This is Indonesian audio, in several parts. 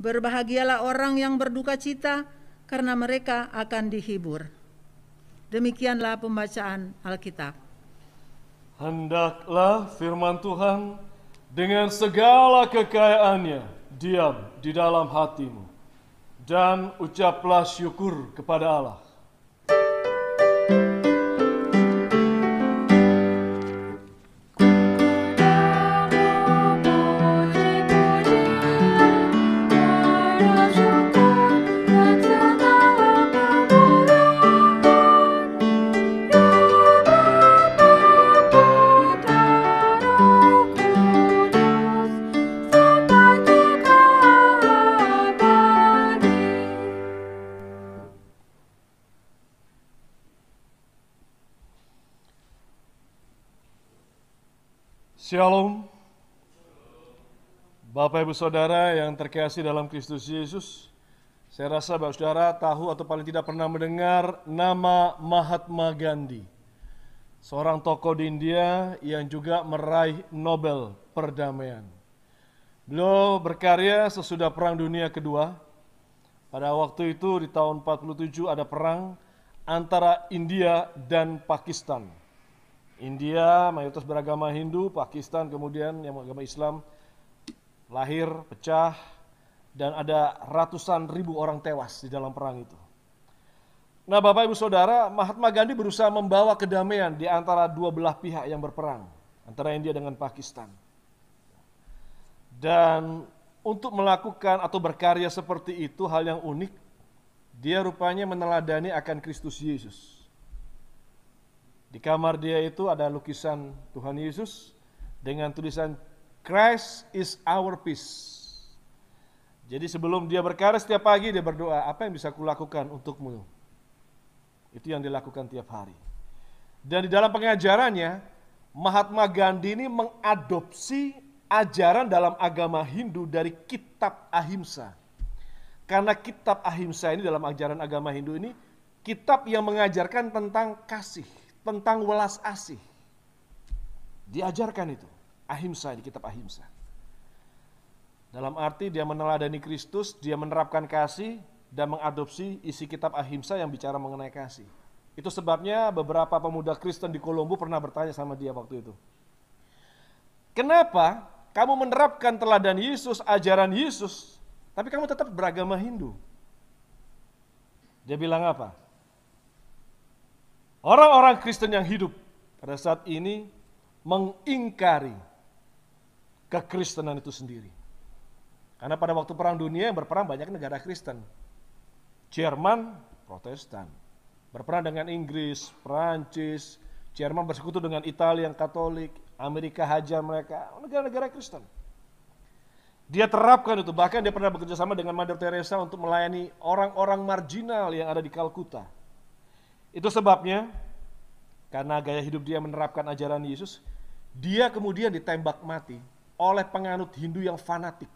Berbahagialah orang yang berduka cita, karena mereka akan dihibur. Demikianlah pembacaan Alkitab. Hendaklah firman Tuhan dengan segala kekayaannya diam di dalam hatimu, dan ucaplah syukur kepada Allah. Shalom, Bapak Ibu Saudara yang terkasih dalam Kristus Yesus. Saya rasa Bapak Saudara tahu atau paling tidak pernah mendengar nama Mahatma Gandhi, seorang tokoh di India yang juga meraih Nobel Perdamaian. Beliau berkarya sesudah Perang Dunia Kedua. Pada waktu itu di tahun 47 ada perang antara India dan Pakistan. India mayoritas beragama Hindu, Pakistan kemudian yang beragama Islam lahir, pecah, dan ada ratusan ribu orang tewas di dalam perang itu. Nah Bapak Ibu Saudara, Mahatma Gandhi berusaha membawa kedamaian di antara dua belah pihak yang berperang, antara India dengan Pakistan. Dan untuk melakukan atau berkarya seperti itu hal yang unik, dia rupanya meneladani akan Kristus Yesus. Di kamar dia itu ada lukisan Tuhan Yesus dengan tulisan Christ is our peace. Jadi sebelum dia berkarya setiap pagi dia berdoa, apa yang bisa kulakukan untukmu? Itu yang dilakukan tiap hari. Dan di dalam pengajarannya, Mahatma Gandhi ini mengadopsi ajaran dalam agama Hindu dari kitab Ahimsa. Karena kitab Ahimsa ini dalam ajaran agama Hindu ini, kitab yang mengajarkan tentang kasih, tentang welas asih. Diajarkan itu, Ahimsa di kitab Ahimsa. Dalam arti dia meneladani Kristus, dia menerapkan kasih dan mengadopsi isi kitab Ahimsa yang bicara mengenai kasih. Itu sebabnya beberapa pemuda Kristen di Kolombo pernah bertanya sama dia waktu itu. Kenapa kamu menerapkan teladan Yesus, ajaran Yesus, tapi kamu tetap beragama Hindu? Dia bilang apa? Orang-orang Kristen yang hidup pada saat ini mengingkari kekristenan itu sendiri. Karena pada waktu Perang Dunia yang berperang banyak negara Kristen. Jerman, Protestan. Berperang dengan Inggris, Prancis, Jerman bersekutu dengan Italia yang Katolik, Amerika hajar mereka, negara-negara Kristen. Dia terapkan itu, bahkan dia pernah bekerja sama dengan Mother Teresa untuk melayani orang-orang marginal yang ada di Kalkuta. Itu sebabnya, karena gaya hidup dia menerapkan ajaran Yesus, dia kemudian ditembak mati oleh penganut Hindu yang fanatik.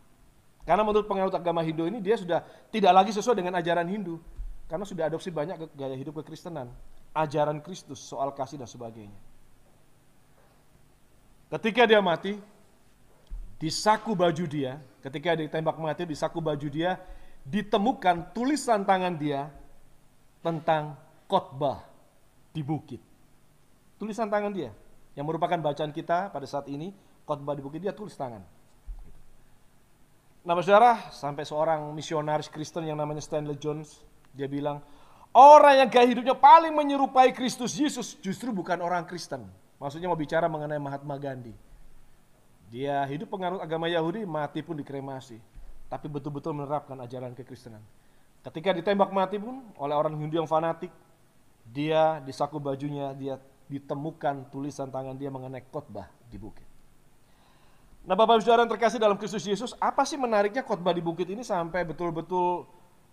Karena menurut penganut agama Hindu ini, dia sudah tidak lagi sesuai dengan ajaran Hindu. Karena sudah adopsi banyak gaya hidup kekristenan, ajaran Kristus, soal kasih dan sebagainya. Ketika dia mati, di saku baju dia, ketika ditembak mati, di saku baju dia, ditemukan tulisan tangan dia tentang khotbah di bukit. Tulisan tangan dia yang merupakan bacaan kita pada saat ini, khotbah di bukit, dia tulis tangan. Nah saudara, sampai seorang misionaris Kristen yang namanya Stanley Jones, dia bilang, orang yang gaya hidupnya paling menyerupai Kristus Yesus justru bukan orang Kristen. Maksudnya mau bicara mengenai Mahatma Gandhi. Dia hidup penganut agama Yahudi, mati pun dikremasi, tapi betul-betul menerapkan ajaran kekristenan. Ketika ditembak mati pun oleh orang Hindu yang fanatik, dia di saku bajunya dia ditemukan tulisan tangan dia mengenai khotbah di bukit. Nah Bapak Saudara yang terkasih dalam Kristus Yesus, apa sih menariknya khotbah di bukit ini sampai betul-betul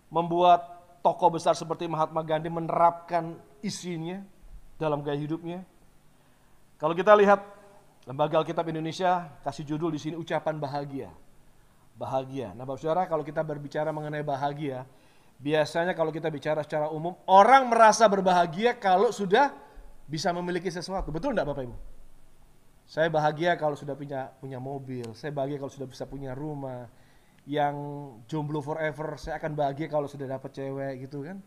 membuat tokoh besar seperti Mahatma Gandhi menerapkan isinya dalam gaya hidupnya? Kalau kita lihat Lembaga Alkitab Indonesia kasih judul di sini ucapan bahagia. Bahagia. Nah Bapak Saudara, kalau kita berbicara mengenai bahagia, biasanya kalau kita bicara secara umum, orang merasa berbahagia kalau sudah bisa memiliki sesuatu. Betul enggak Bapak Ibu? Saya bahagia kalau sudah punya mobil, saya bahagia kalau sudah bisa punya rumah. yang jomblo forever, saya akan bahagia kalau sudah dapat cewek gitu kan,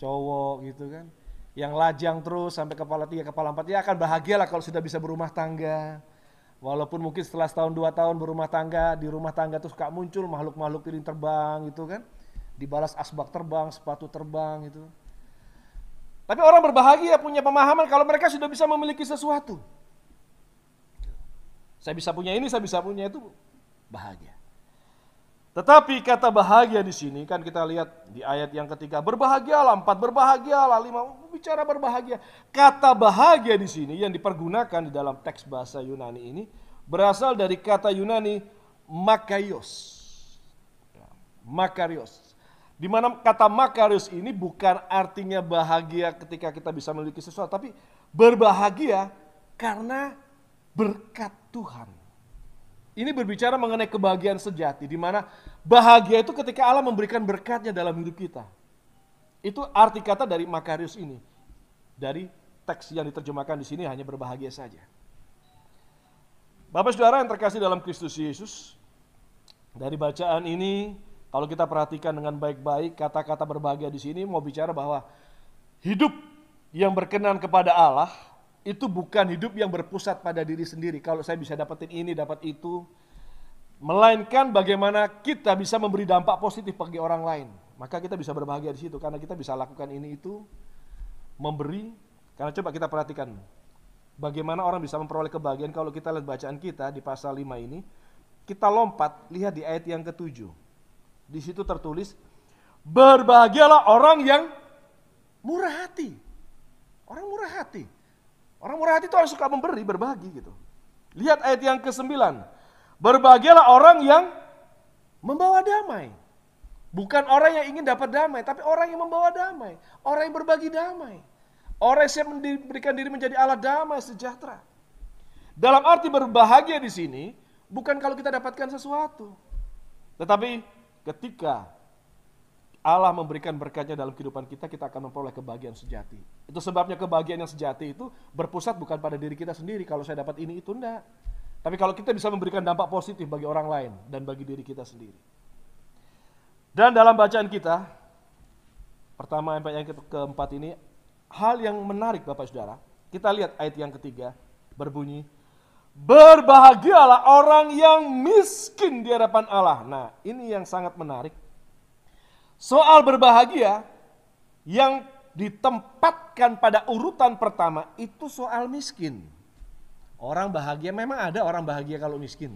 cowok gitu kan, yang lajang terus sampai kepala 3 kepala 4, ya akan bahagia lah kalau sudah bisa berumah tangga. Walaupun mungkin setelah setahun 2 tahun berumah tangga, di rumah tangga tuh suka muncul makhluk-makhluk piring terbang gitu kan, dibalas asbak terbang, sepatu terbang gitu. Tapi orang berbahagia punya pemahaman kalau mereka sudah bisa memiliki sesuatu. Saya bisa punya ini, saya bisa punya itu, bahagia. Tetapi kata bahagia di sini kan kita lihat di ayat yang ketiga, berbahagialah, 4 berbahagialah, 5 bicara berbahagia. Kata bahagia di sini yang dipergunakan di dalam teks bahasa Yunani ini berasal dari kata Yunani makarios. Makarios. Di mana kata makarios ini bukan artinya bahagia ketika kita bisa memiliki sesuatu, tapi berbahagia karena berkat Tuhan. Ini berbicara mengenai kebahagiaan sejati, di mana bahagia itu ketika Allah memberikan berkatnya dalam hidup kita. Itu arti kata dari makarios ini. Dari teks yang diterjemahkan di sini hanya berbahagia saja. Bapak Saudara yang terkasih dalam Kristus Yesus, dari bacaan ini kalau kita perhatikan dengan baik-baik, kata-kata berbahagia di sini mau bicara bahwa hidup yang berkenan kepada Allah itu bukan hidup yang berpusat pada diri sendiri. Kalau saya bisa dapetin ini, dapat itu. Melainkan bagaimana kita bisa memberi dampak positif bagi orang lain. Maka kita bisa berbahagia di situ. Karena kita bisa lakukan ini itu. Memberi. Karena coba kita perhatikan. Bagaimana orang bisa memperoleh kebahagiaan kalau kita lihat bacaan kita di pasal 5 ini. Kita lompat, lihat di ayat yang ke-7. Di situ tertulis, berbahagialah orang yang murah hati. Orang murah hati. Orang murah hati itu orang suka memberi, berbagi gitu. Lihat ayat yang ke-9. Berbahagialah orang yang membawa damai. Bukan orang yang ingin dapat damai, tapi orang yang membawa damai. Orang yang berbagi damai. Orang yang siap memberikan diri menjadi alat damai sejahtera. Dalam arti berbahagia di sini, bukan kalau kita dapatkan sesuatu. Tetapi ketika Allah memberikan berkatnya dalam kehidupan kita, kita akan memperoleh kebahagiaan sejati. Itu sebabnya kebahagiaan yang sejati itu berpusat bukan pada diri kita sendiri. Kalau saya dapat ini, itu enggak. Tapi kalau kita bisa memberikan dampak positif bagi orang lain dan bagi diri kita sendiri. Dan dalam bacaan kita, pertama sampai yang keempat ini, hal yang menarik Bapak Saudara. Kita lihat ayat yang ketiga, berbunyi, berbahagialah orang yang miskin di hadapan Allah. Nah, ini yang sangat menarik. Soal berbahagia yang ditempatkan pada urutan pertama itu soal miskin. Orang bahagia, memang ada orang bahagia kalau miskin.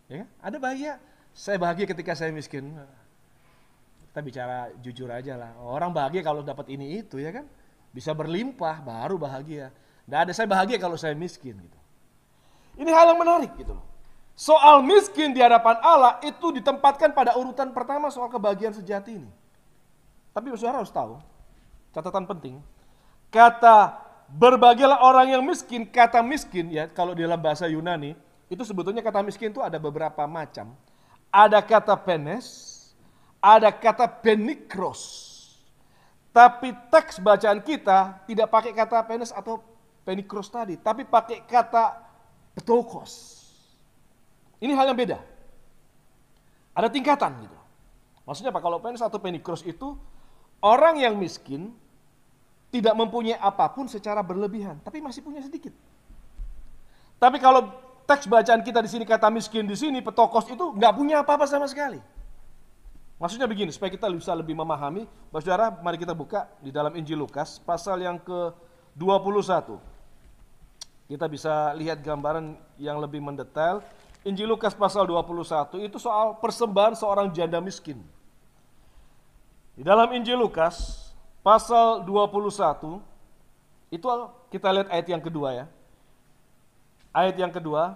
Ya, ada bahagia. Saya bahagia ketika saya miskin. Kita bicara jujur aja lah. Orang bahagia kalau dapat ini itu ya kan. Bisa berlimpah baru bahagia. Nggak ada saya bahagia kalau saya miskin gitu. Ini hal yang menarik gitu loh. Soal miskin di hadapan Allah itu ditempatkan pada urutan pertama soal kebahagiaan sejati ini. Tapi saudara harus tahu, catatan penting, kata berbahagialah orang yang miskin, kata miskin ya kalau di dalam bahasa Yunani, itu sebetulnya kata miskin itu ada beberapa macam. Ada kata penes, ada kata penikros. Tapi teks bacaan kita tidak pakai kata penes atau penikros tadi, tapi pakai kata petokos. Ini hal yang beda. Ada tingkatan gitu. Maksudnya apa? Kalau penis atau penikros itu orang yang miskin tidak mempunyai apapun secara berlebihan, tapi masih punya sedikit. Tapi kalau teks bacaan kita di sini kata miskin di sini, petokos itu nggak punya apa-apa sama sekali. Maksudnya begini, supaya kita bisa lebih memahami, Saudara, mari kita buka di dalam Injil Lukas pasal yang ke-21. Kita bisa lihat gambaran yang lebih mendetail. Injil Lukas pasal 21 itu soal persembahan seorang janda miskin. Di dalam Injil Lukas pasal 21 itu kita lihat ayat yang kedua ya. Ayat yang kedua,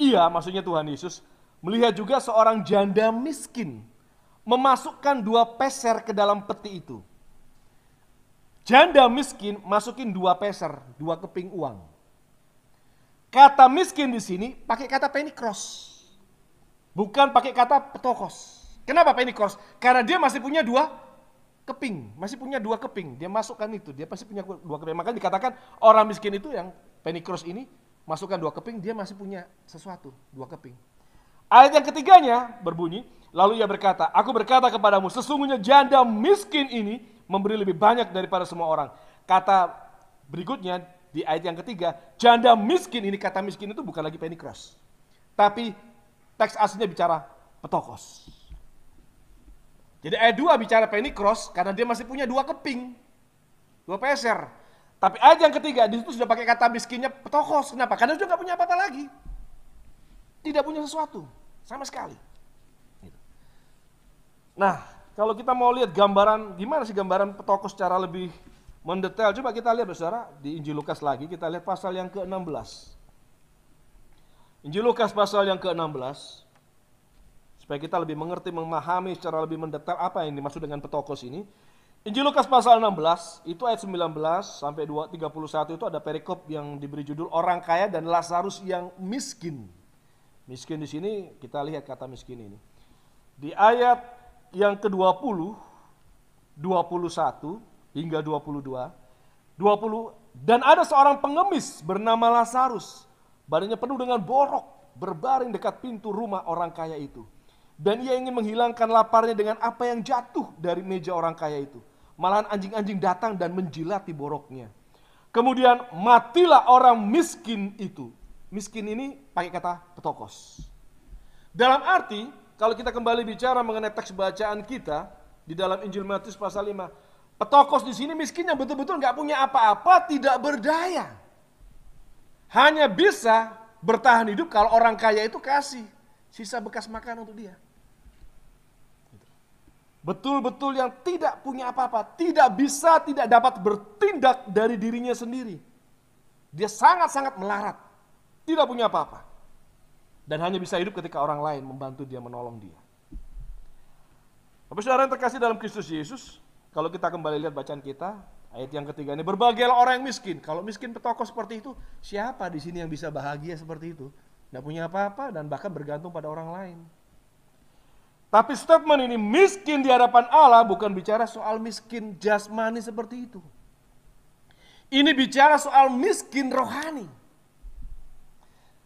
ia maksudnya Tuhan Yesus melihat juga seorang janda miskin memasukkan 2 peser ke dalam peti itu. Janda miskin masukin 2 peser, 2 keping uang. Kata miskin di sini pakai kata penikros. Bukan pakai kata petokos. Kenapa penikros? Karena dia masih punya 2 keping. Masih punya 2 keping. Dia masukkan itu. Dia pasti punya 2 keping. Makanya dikatakan orang miskin itu yang penikros ini masukkan 2 keping. Dia masih punya sesuatu. 2 keping. Ayat yang ketiganya berbunyi, lalu ia berkata, aku berkata kepadamu, sesungguhnya janda miskin ini memberi lebih banyak daripada semua orang. Kata berikutnya di ayat yang ketiga, janda miskin ini, kata miskin itu bukan lagi pennikros. Tapi teks aslinya bicara petokos. Jadi ayat 2 bicara pennikros karena dia masih punya 2 keping, 2 peser. Tapi ayat yang ketiga di situ sudah pakai kata miskinnya petokos. Kenapa? Karena sudah nggak punya apa-apa lagi. Tidak punya sesuatu sama sekali. Nah, kalau kita mau lihat gambaran, gimana sih gambaran petokos secara lebih mendetail, coba kita lihat saudara di Injil Lukas lagi, kita lihat pasal yang ke-16. Injil Lukas pasal yang ke-16, supaya kita lebih mengerti, memahami secara lebih mendetail apa yang dimaksud dengan petokos ini. Injil Lukas pasal 16, itu ayat 19 sampai 31 itu ada perikop yang diberi judul orang kaya dan Lazarus yang miskin. Miskin di sini kita lihat kata miskin ini. Di ayat yang ke-20, 21 hingga 22, 20, dan ada seorang pengemis bernama Lazarus, badannya penuh dengan borok, berbaring dekat pintu rumah orang kaya itu. Dan ia ingin menghilangkan laparnya dengan apa yang jatuh dari meja orang kaya itu. Malahan anjing-anjing datang dan menjilati boroknya. Kemudian matilah orang miskin itu. Miskin ini pakai kata petokos. Dalam arti, kalau kita kembali bicara mengenai teks bacaan kita di dalam Injil Matius pasal 5, petokos di sini miskin yang betul-betul nggak punya apa-apa, tidak berdaya. Hanya bisa bertahan hidup kalau orang kaya itu kasih sisa bekas makan untuk dia. Betul-betul yang tidak punya apa-apa, tidak bisa, tidak dapat bertindak dari dirinya sendiri. Dia sangat-sangat melarat, tidak punya apa-apa. Dan hanya bisa hidup ketika orang lain membantu dia, menolong dia. Bapak saudara yang terkasih dalam Kristus Yesus, kalau kita kembali lihat bacaan kita, ayat yang ketiga ini, berbahagialah orang yang miskin. Kalau miskin petokos seperti itu, siapa di sini yang bisa bahagia seperti itu? Tidak punya apa-apa dan bahkan bergantung pada orang lain. Tapi statement ini miskin di hadapan Allah bukan bicara soal miskin jasmani seperti itu. Ini bicara soal miskin rohani.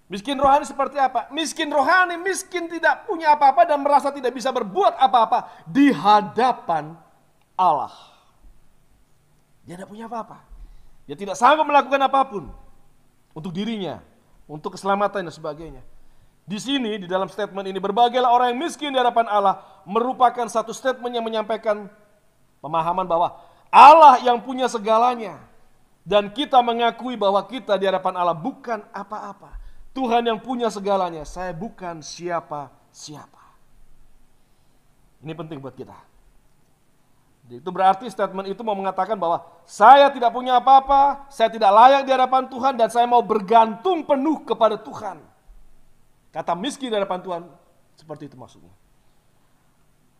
Miskin rohani seperti apa? Miskin rohani, miskin tidak punya apa-apa dan merasa tidak bisa berbuat apa-apa di hadapan Allah. Dia tidak punya apa-apa. Dia tidak sanggup melakukan apapun untuk dirinya, untuk keselamatan dan sebagainya. Di sini, di dalam statement ini, berbahagialah orang yang miskin di hadapan Allah, merupakan satu statement yang menyampaikan pemahaman bahwa Allah yang punya segalanya. Dan kita mengakui bahwa kita di hadapan Allah bukan apa-apa. Tuhan yang punya segalanya, saya bukan siapa-siapa. Ini penting buat kita. Itu berarti statement itu mau mengatakan bahwa saya tidak punya apa-apa, saya tidak layak di hadapan Tuhan, dan saya mau bergantung penuh kepada Tuhan. Kata miskin di hadapan Tuhan, seperti itu maksudnya.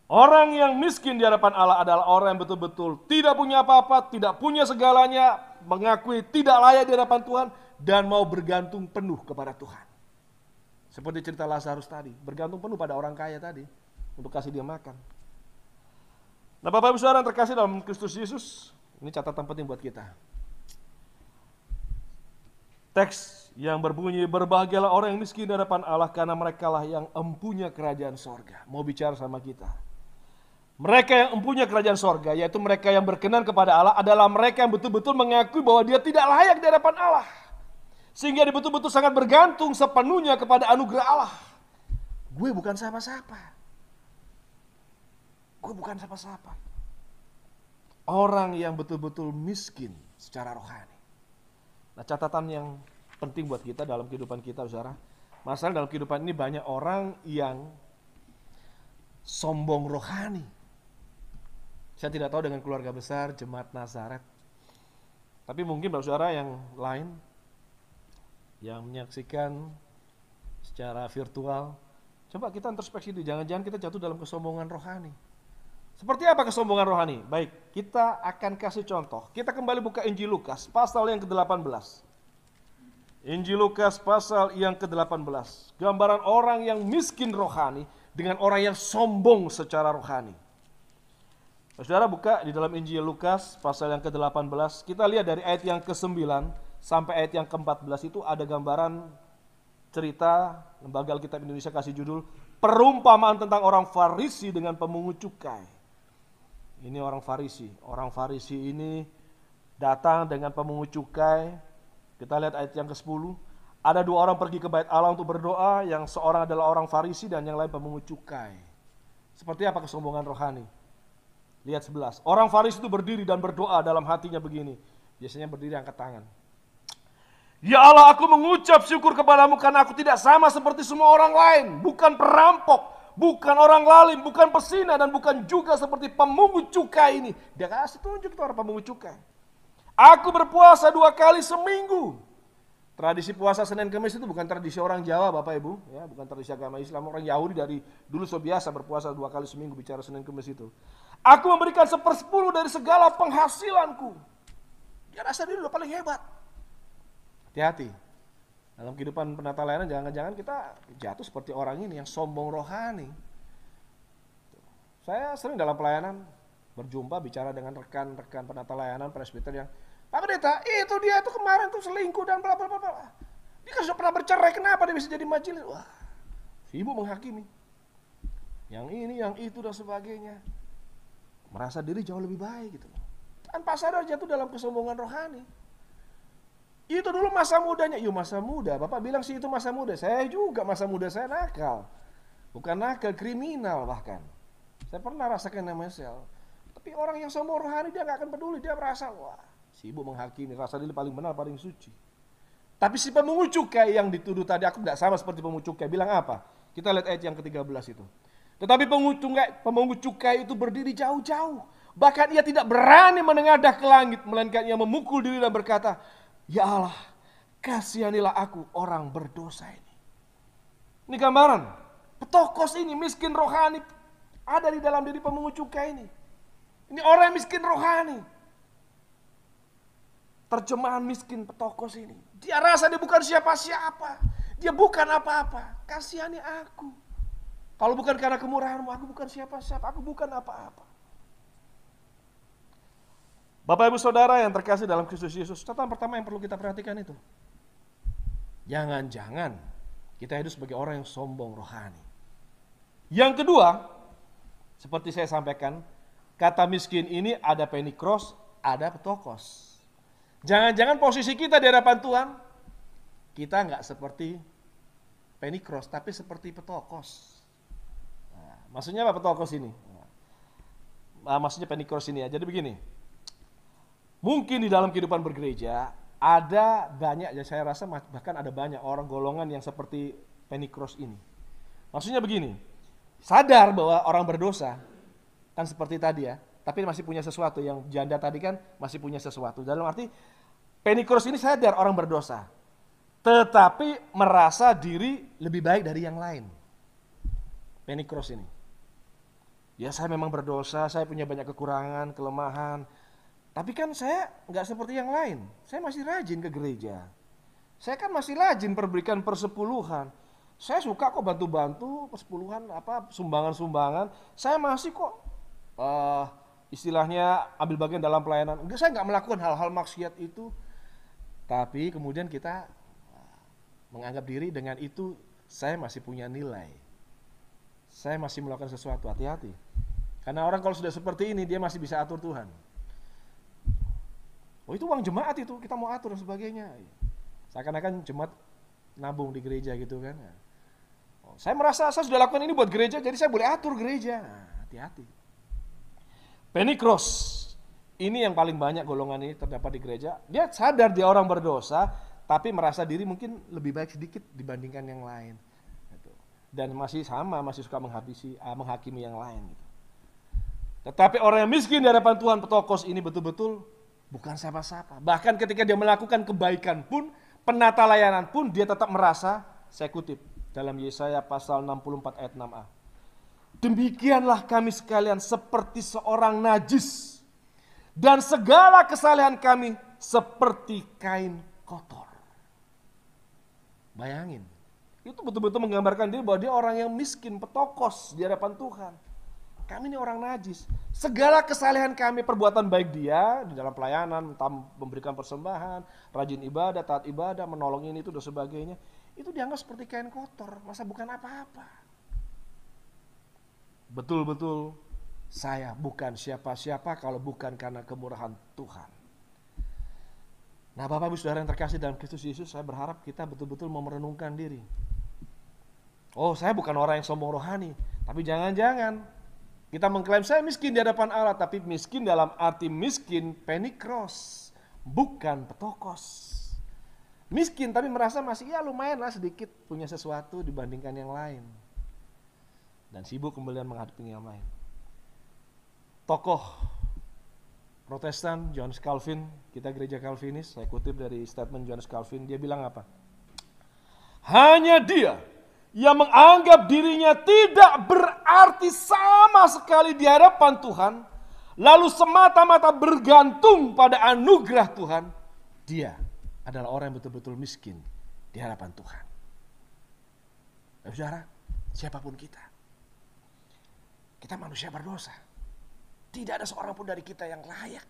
Orang yang miskin di hadapan Allah adalah orang yang betul-betul tidak punya apa-apa, tidak punya segalanya, mengakui tidak layak di hadapan Tuhan, dan mau bergantung penuh kepada Tuhan. Seperti cerita Lazarus tadi, bergantung penuh pada orang kaya tadi, untuk kasih dia makan. Nah Bapak Ibu Saudara yang terkasih dalam Kristus Yesus, ini catatan penting buat kita. Teks yang berbunyi, berbahagialah orang yang miskin di hadapan Allah karena merekalah yang empunya kerajaan sorga. Mau bicara sama kita. Mereka yang empunya kerajaan sorga, yaitu mereka yang berkenan kepada Allah, adalah mereka yang betul-betul mengakui bahwa dia tidak layak di hadapan Allah. Sehingga dia betul-betul sangat bergantung sepenuhnya kepada anugerah Allah. Gue bukan siapa-siapa. Gue bukan siapa-siapa. Orang yang betul-betul miskin secara rohani. Nah catatan yang penting buat kita dalam kehidupan kita saudara, masalah dalam kehidupan ini banyak orang yang sombong rohani. Saya tidak tahu dengan keluarga besar Jemaat Nazaret, tapi mungkin Bapak saudara yang lain yang menyaksikan secara virtual, coba kita introspeksi dulu, jangan-jangan kita jatuh dalam kesombongan rohani. Seperti apa kesombongan rohani? Baik, kita akan kasih contoh. Kita kembali buka Injil Lukas pasal yang ke-18. Injil Lukas pasal yang ke-18. Gambaran orang yang miskin rohani dengan orang yang sombong secara rohani. Saudara buka di dalam Injil Lukas pasal yang ke-18. Kita lihat dari ayat yang ke-9 sampai ayat yang ke-14 itu ada gambaran cerita, Lembaga Alkitab Indonesia kasih judul, perumpamaan tentang orang Farisi dengan pemungut cukai. Ini orang Farisi. Orang Farisi ini datang dengan pemungut cukai. Kita lihat ayat yang ke-10. Ada dua orang pergi ke bait Allah untuk berdoa, yang seorang adalah orang Farisi dan yang lain pemungut cukai. Seperti apa kesombongan rohani? Lihat 11. Orang Farisi itu berdiri dan berdoa dalam hatinya begini. Biasanya berdiri angkat tangan. Ya Allah, aku mengucap syukur kepadamu karena aku tidak sama seperti semua orang lain. Bukan perampok, bukan orang lalim, bukan pesina, dan bukan juga seperti pemungut cukai ini. Dia kasih tunjuk itu orang pemungut cukai. Aku berpuasa 2 kali seminggu. Tradisi puasa Senin Kemis itu bukan tradisi orang Jawa, Bapak Ibu, ya, bukan tradisi agama Islam. Orang Yahudi dari dulu so biasa berpuasa 2 kali seminggu, bicara Senin Kemis itu. Aku memberikan 1/10 dari segala penghasilanku. Dia rasa diri udah paling hebat. Hati-hati. Dalam kehidupan penata layanan jangan-jangan kita jatuh seperti orang ini yang sombong rohani. Saya sering dalam pelayanan berjumpa bicara dengan rekan-rekan penata layanan presbiter yang, Pak Pendeta, itu dia tuh kemarin tuh selingkuh dan bla bla bla bla. Dia kan sudah pernah bercerai, kenapa dia bisa jadi majelis? Wah, sibuk menghakimi. Yang ini, yang itu dan sebagainya. Merasa diri jauh lebih baik gitu. Tanpa sadar jatuh dalam kesombongan rohani. Itu dulu masa mudanya. Yuk masa muda, Bapak bilang sih itu masa muda. Saya juga masa muda saya nakal. Bukan nakal, kriminal bahkan. Saya pernah rasakan namanya sel. Tapi orang yang sombong rohani dia gak akan peduli. Dia merasa, wah sibuk menghakimi. Rasa diri paling benar, paling suci. Tapi si pemungut cukai yang dituduh tadi, aku gak sama seperti pemungut cukai. Bilang apa? Kita lihat ayat yang ke-13 itu. Tetapi pemungut cukai itu berdiri jauh-jauh. Bahkan ia tidak berani menengadah ke langit. Melainkan ia memukul diri dan berkata, Ya Allah, kasihanilah aku orang berdosa ini. Ini gambaran. Petokos ini, miskin rohani, ada di dalam diri pemungut cukai ini. Ini orang yang miskin rohani. Terjemahan miskin petokos ini. Dia rasa dia bukan siapa-siapa. Dia bukan apa-apa. Kasihani aku. Kalau bukan karena kemurahanmu, aku bukan siapa-siapa. Aku bukan apa-apa. Bapak Ibu Saudara yang terkasih dalam Kristus Yesus, catatan pertama yang perlu kita perhatikan itu. Jangan-jangan kita hidup sebagai orang yang sombong rohani. Yang kedua, seperti saya sampaikan, kata miskin ini ada penikros, ada petokos. Jangan-jangan posisi kita di hadapan Tuhan, kita nggak seperti penikros, tapi seperti petokos. Nah, maksudnya apa petokos ini? Maksudnya penikros ini ya, jadi begini. Mungkin di dalam kehidupan bergereja ada banyak, ya saya rasa bahkan ada banyak orang golongan yang seperti penikros ini. Maksudnya begini, sadar bahwa orang berdosa, kan seperti tadi ya, tapi masih punya sesuatu, yang janda tadi kan masih punya sesuatu. Dalam arti, penikros ini sadar orang berdosa, tetapi merasa diri lebih baik dari yang lain. Penikros ini. Ya saya memang berdosa, saya punya banyak kekurangan, kelemahan, tapi kan saya nggak seperti yang lain. Saya masih rajin ke gereja. Saya kan masih rajin berikan persepuluhan. Saya suka kok bantu-bantu persepuluhan, sumbangan-sumbangan. Saya masih kok istilahnya ambil bagian dalam pelayanan. Enggak, saya nggak melakukan hal-hal maksiat itu. Tapi kemudian kita menganggap diri dengan itu saya masih punya nilai. Saya masih melakukan sesuatu, hati-hati. Karena orang kalau sudah seperti ini dia masih bisa atur Tuhan. Oh itu uang jemaat itu, kita mau atur dan sebagainya. Seakan-akan jemaat nabung di gereja gitu kan. Oh, saya merasa saya sudah lakukan ini buat gereja, jadi saya boleh atur gereja. Nah, hati-hati. Penikros, ini yang paling banyak golongan ini terdapat di gereja. Dia sadar dia orang berdosa, tapi merasa diri mungkin lebih baik sedikit dibandingkan yang lain. Dan masih suka menghakimi yang lain. Tetapi orang yang miskin di hadapan Tuhan, petokos ini betul-betul bukan siapa-siapa. Bahkan ketika dia melakukan kebaikan pun, penata layanan pun, dia tetap merasa, saya kutip dalam Yesaya pasal 64 ayat 6a. Demikianlah kami sekalian seperti seorang najis, dan segala kesalehan kami seperti kain kotor. Bayangin, itu betul-betul menggambarkan dia bahwa dia orang yang miskin, petokos di hadapan Tuhan. Kami ini orang najis. Segala kesalehan kami, perbuatan baik dia di dalam pelayanan, memberikan persembahan, rajin ibadah, taat ibadah, menolong ini itu dan sebagainya. itu dianggap seperti kain kotor, masa bukan apa-apa. Betul-betul saya bukan siapa-siapa kalau bukan karena kemurahan Tuhan. Nah, Bapak Ibu Saudara yang terkasih dalam Kristus Yesus, saya berharap kita betul-betul mau merenungkan diri. Oh, saya bukan orang yang sombong rohani, tapi jangan-jangan kita mengklaim saya miskin di hadapan Allah, tapi miskin dalam arti miskin penikros, bukan petokos. Miskin tapi merasa masih ya lumayan lah sedikit punya sesuatu dibandingkan yang lain. Dan sibuk kemudian menghadapi yang lain. Tokoh Protestan Johannes Calvin, kita gereja Calvinis, saya kutip dari statement Johannes Calvin, dia bilang apa? Hanya dia yang menganggap dirinya tidak berarti sama sekali di hadapan Tuhan, lalu semata-mata bergantung pada anugerah Tuhan, dia adalah orang yang betul-betul miskin di hadapan Tuhan. Dan saudara, siapapun kita manusia berdosa. Tidak ada seorang pun dari kita yang layak.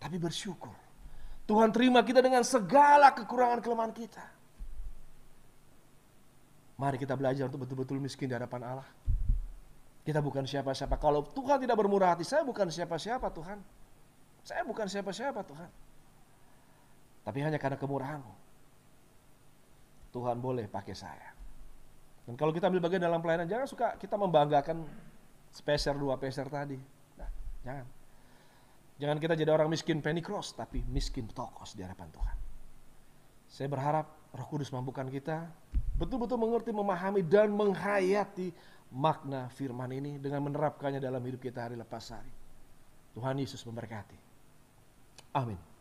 Tapi bersyukur, Tuhan terima kita dengan segala kekurangan kelemahan kita. Mari kita belajar untuk betul-betul miskin di hadapan Allah. Kita bukan siapa-siapa. Kalau Tuhan tidak bermurah hati, saya bukan siapa-siapa Tuhan. Saya bukan siapa-siapa Tuhan. Tapi hanya karena kemurahan-Mu, Tuhan boleh pakai saya. Dan kalau kita ambil bagian dalam pelayanan, jangan suka kita membanggakan sepeser, 2 peser tadi. Nah, jangan. Jangan kita jadi orang miskin penikros, tapi miskin petokos di hadapan Tuhan. Saya berharap Roh Kudus mampukan kita betul-betul mengerti, memahami, dan menghayati makna firman ini dengan menerapkannya dalam hidup kita hari lepas hari. Tuhan Yesus memberkati. Amin.